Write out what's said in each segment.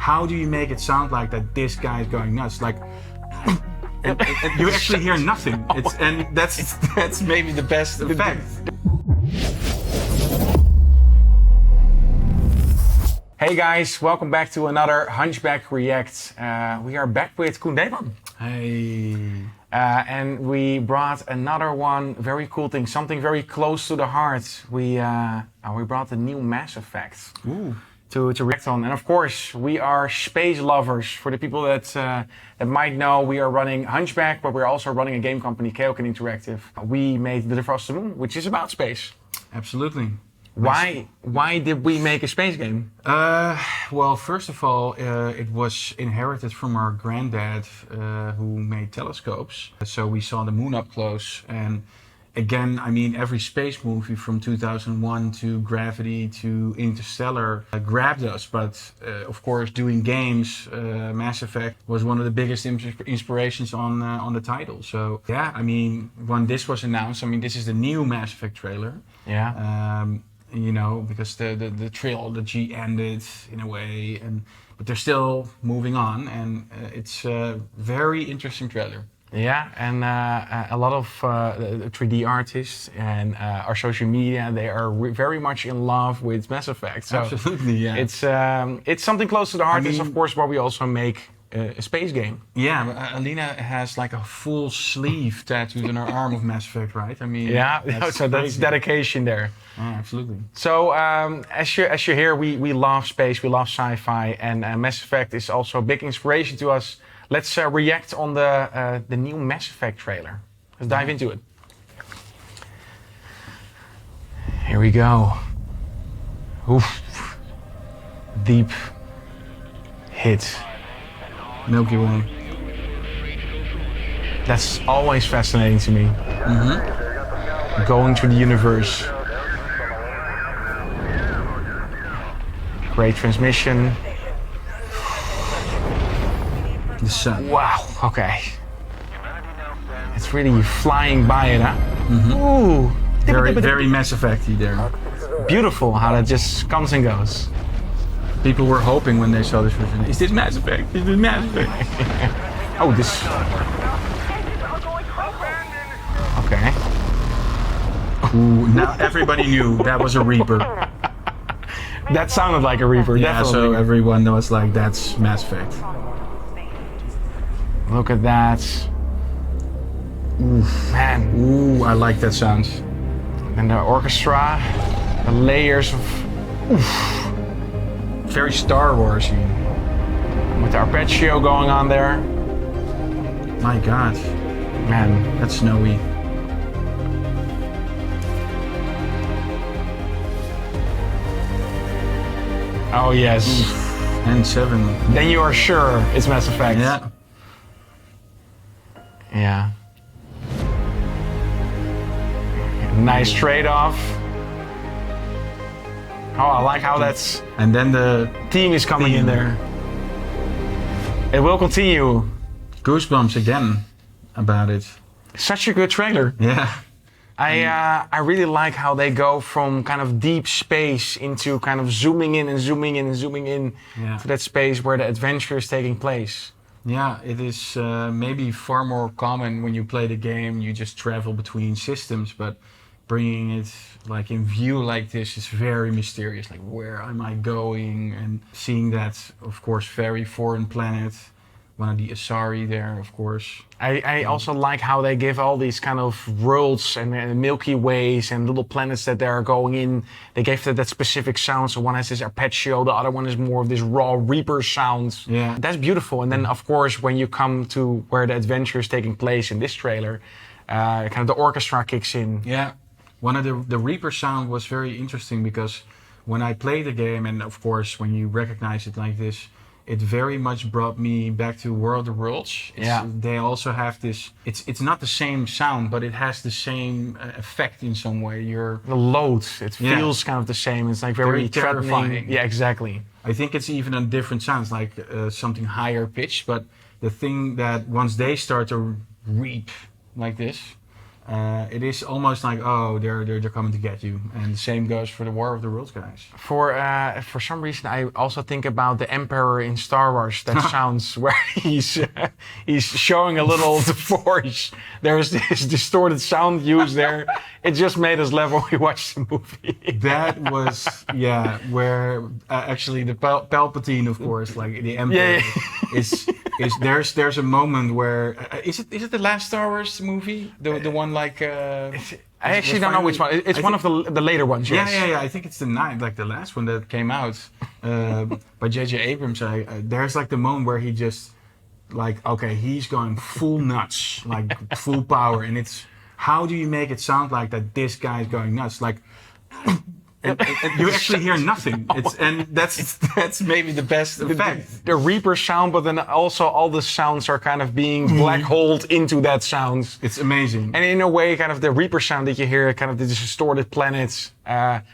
how do you make it sound like that this guy is going nuts? Like, and you actually hear nothing. And that's maybe the best effect. Hey guys, welcome back to another Hunchback React. We are back with Koen Deetman. Hey. And we brought another one, very cool thing, something very close to the heart. We brought the new Mass Effect. Ooh. To react on. And of course, we are space lovers. For the people that might know, we are running Hunchback, but we're also running a game company, Koen Interactive. We made Deliver Us the Moon, which is about space. Absolutely. Why did we make a space game? Well, first of all, it was inherited from our granddad, who made telescopes. So we saw the moon up close. And again, I mean, every space movie from 2001 to Gravity to Interstellar grabbed us. But of course, doing games, Mass Effect was one of the biggest inspirations on the title. So yeah, I mean, when this was announced, I mean, this is the new Mass Effect trailer. Yeah. You know, because the trilogy ended in a way, but they're still moving on, and it's a very interesting trailer. Yeah, and a lot of 3D artists and our social media, they are very much in love with Mass Effect. So absolutely, yeah. It's something close to the heart. It's of course why we also make a space game. Yeah, Alina has like a full sleeve tattooed on her arm of Mass Effect, right? I mean, yeah, so that's dedication there. Oh, absolutely. So as you hear, we love space, we love sci-fi, and Mass Effect is also a big inspiration to us. Let's react on the new Mass Effect trailer. Let's dive into it. Here we go. Oof. Deep hit. Milky Way. That's always fascinating to me. Mm-hmm. Going through the universe. Great transmission. The sun. Wow, okay. It's really flying by it, huh? Mm-hmm. Ooh. Very Mass Effect-y there. Beautiful how that just comes and goes. People were hoping when they saw this version, is this Mass Effect? Is this Mass Effect? Oh, this... Okay. Ooh, now everybody knew that was a Reaper. That sounded like a Reaper, yeah, definitely. So everyone was like, that's Mass Effect. Look at that. Oof, man. Ooh, I like that sound. And the orchestra, the layers of... Oof. Very Star Wars-y. With the arpeggio going on there. My God. Man. That's snowy. Oh yes. Oof. And 7. Then you are sure it's Mass Effect. Yeah. Yeah. Nice trade-off. Oh, I like how that's... And then the theme is coming in there. It will continue. Goosebumps again about it. Such a good trailer. Yeah. I really like how they go from kind of deep space into kind of zooming in and zooming in and zooming in to that space where the adventure is taking place. Yeah, it is maybe far more common when you play the game, you just travel between systems, but bringing it like in view like this is very mysterious. Like, where am I going? And seeing that, of course, very foreign planet, one of the Asari there, of course. I also like how they give all these kind of worlds and Milky Ways and little planets that they are going in. They gave that specific sound. So one has this arpeggio, the other one is more of this raw Reaper sound. Yeah. That's beautiful. And then, of course, when you come to where the adventure is taking place in this trailer, kind of the orchestra kicks in. Yeah. One of the Reaper sound was very interesting because when I played the game, and of course when you recognize it like this, it very much brought me back to World of Worlds. They also have this, it's not the same sound, but it has the same effect in some way. The load, it feels kind of the same. It's like very terrifying. Yeah, exactly. I think it's even a different sound, like something higher pitched, but the thing that once they start to reap like this, it is almost like, oh, they're coming to get you. And the same goes for the War of the Worlds guys. For some reason, I also think about the Emperor in Star Wars. That sounds where he's showing a little of the Force. There's this distorted sound used there. It just made us laugh when we watched the movie. That was where actually the Palpatine, of course, like the Emperor, is there's a moment where is it the last Star Wars movie, the one like. I actually don't know which one. It's one of the later ones. Yes. Yeah. I think it's the last one that came out by J.J. Abrams. There's like the moment where he just like, okay, he's going full nuts, like full power, and it's how do you make it sound like that? This guy's going nuts, like. And you actually hear nothing. And that's maybe the best effect. The Reaper sound, but then also all the sounds are kind of being black holed into that sound. It's amazing. And in a way, kind of the Reaper sound that you hear, kind of the distorted planets,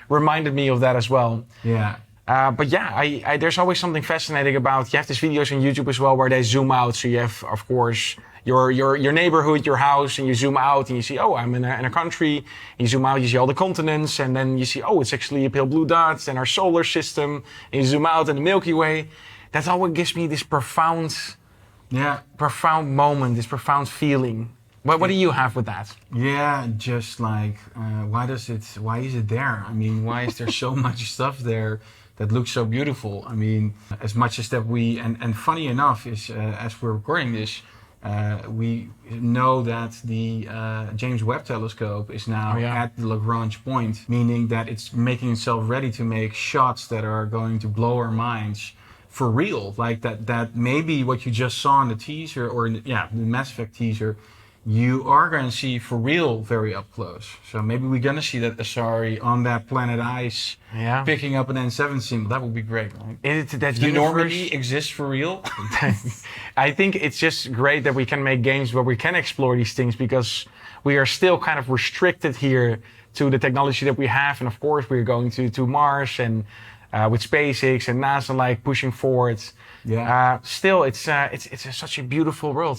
reminded me of that as well. Yeah. But yeah, there's always something fascinating about. You have these videos on YouTube as well where they zoom out. So you have, of course, your neighborhood, your house, and you zoom out and you see, oh, I'm in a country. And you zoom out, you see all the continents, and then you see, oh, it's actually a pale blue dot and our solar system. And you zoom out in the Milky Way. That's always gives me this profound moment, this profound feeling. What do you have with that? Yeah, just like why is it there? I mean, why is there so much stuff there that looks so beautiful? I mean, as much as that and funny enough is as we're recording this, we know that the James Webb Telescope is now at the Lagrange point, meaning that it's making itself ready to make shots that are going to blow our minds for real. Like that maybe what you just saw in the teaser or the Mass Effect teaser, you are going to see for real very up close. So maybe we're going to see that Asari on that planet ice picking up an N7 symbol. That would be great, right? That the Normandy exists for real? I think it's just great that we can make games where we can explore these things because we are still kind of restricted here to the technology that we have. And of course, we're going to Mars and with SpaceX and NASA like pushing forward. Yeah. Still, it's such a beautiful world.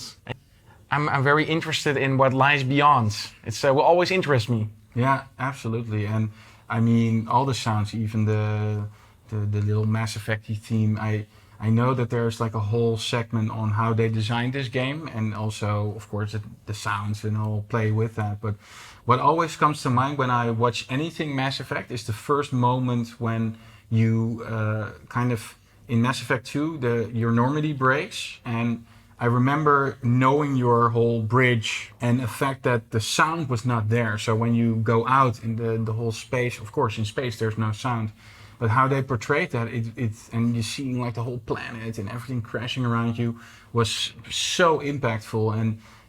I'm very interested in what lies beyond. It will always interest me. Yeah, absolutely. And I mean, all the sounds, even the little Mass Effect-y theme. I know that there's like a whole segment on how they designed this game, and also, of course, the sounds, and I'll play with that. But what always comes to mind when I watch anything Mass Effect is the first moment when you kind of in Mass Effect 2, your Normandy breaks, and I remember knowing your whole bridge and the fact that the sound was not there. So when you go out in the whole space, of course in space there's no sound, but how they portrayed that, and you seeing like the whole planet and everything crashing around you was so impactful.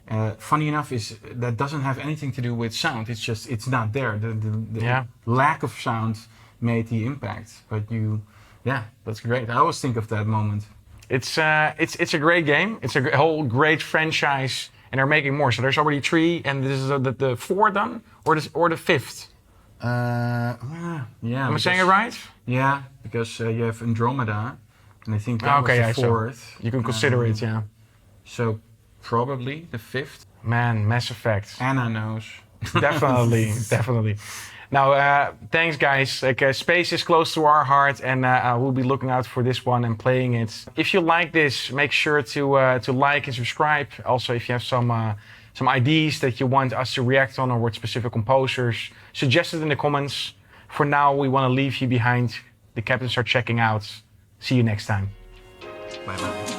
And funny enough is that doesn't have anything to do with sound. It's just, it's not there. The lack of sound made the impact. But that's great. I always think of that moment. It's a great game. It's a whole great franchise, and they're making more. So there's already 3, and this is the 4th done, or the 5th. Am I saying it right? Yeah, because you have Andromeda, and I think that was the 4th. So you can consider it, yeah. So probably the 5th. Man, Mass Effect. Anna knows. Definitely. Now, thanks guys. Like space is close to our heart, and we'll be looking out for this one and playing it. If you like this, make sure to like and subscribe. Also, if you have some ideas that you want us to react on, or what specific composers, suggest it in the comments. For now, we want to leave you behind. The captains are checking out. See you next time. Bye bye.